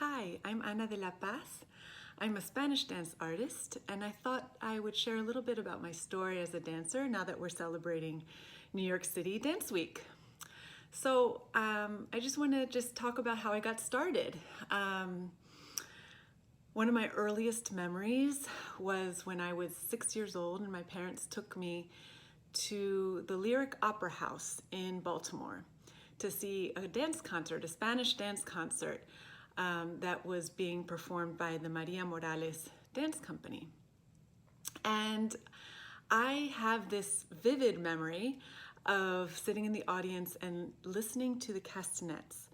Hi, I'm Ana de la Paz. I'm a Spanish dance artist, and I thought I would share a little bit about my story as a dancer now that we're celebrating New York City Dance Week. So I just want to talk about how I got started. One of my earliest memories was when I was 6 years old and my parents took me to the Lyric Opera House in Baltimore to see a dance concert, a Spanish dance concert that was being performed by the Maria Morales Dance Company. And I have this vivid memory of sitting in the audience and listening to the castanets.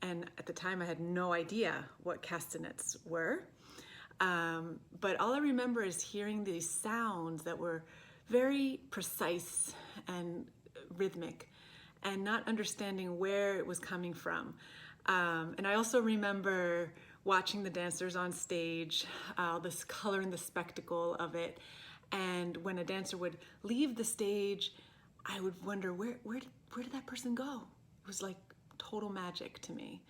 And at the time I had no idea what castanets were. But all I remember is hearing these sounds that were very precise and rhythmic and not understanding where it was coming from. And I also remember watching the dancers on stage, this color and the spectacle of it. And when a dancer would leave the stage, I would wonder, where did that person go? It was like total magic to me.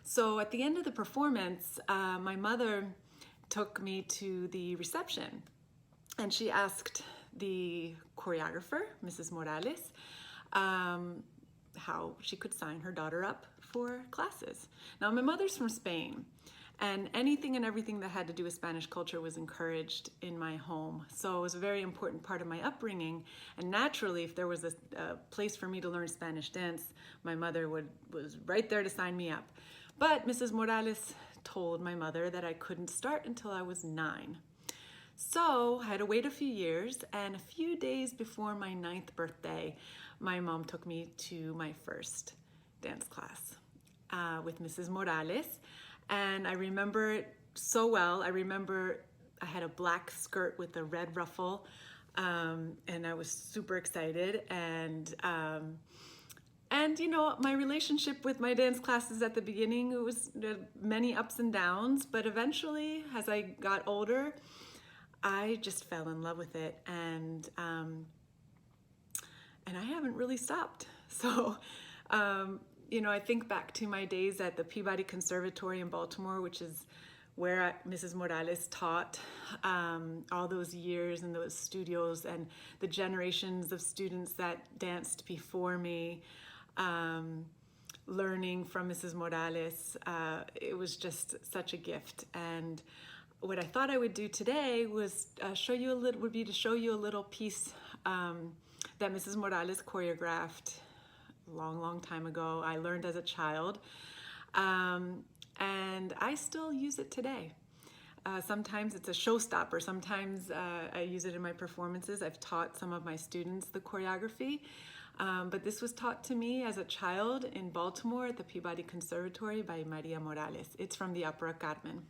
So at the end of the performance, my mother took me to the reception and she asked the choreographer, Mrs. Morales, how she could sign her daughter up for classes. Now, my mother's from Spain, and anything and everything that had to do with Spanish culture was encouraged in my home. So it was a very important part of my upbringing. And naturally, if there was a place for me to learn Spanish dance, my mother was right there to sign me up. But Mrs. Morales told my mother that I couldn't start until I was 9. So I had to wait a few years, and a few days before my 9th birthday, my mom took me to my first dance class with Mrs. Morales. And I remember it so well. I remember I had a black skirt with a red ruffle, and I was super excited. And you know, my relationship with my dance classes at the beginning, it was many ups and downs, but eventually, as I got older, I just fell in love with it, and I haven't really stopped. So, you know, I think back to my days at the Peabody Conservatory in Baltimore, which is where Mrs. Morales taught all those years in those studios, and the generations of students that danced before me, learning from Mrs. Morales. It was just such a gift. And what I thought I would do today was to show you a little piece that Mrs. Morales choreographed a long time ago. I learned as a child, and I still use it today. Sometimes it's a showstopper. Sometimes I use it in my performances. I've taught some of my students the choreography, but this was taught to me as a child in Baltimore at the Peabody Conservatory by Maria Morales. It's from the opera Carmen.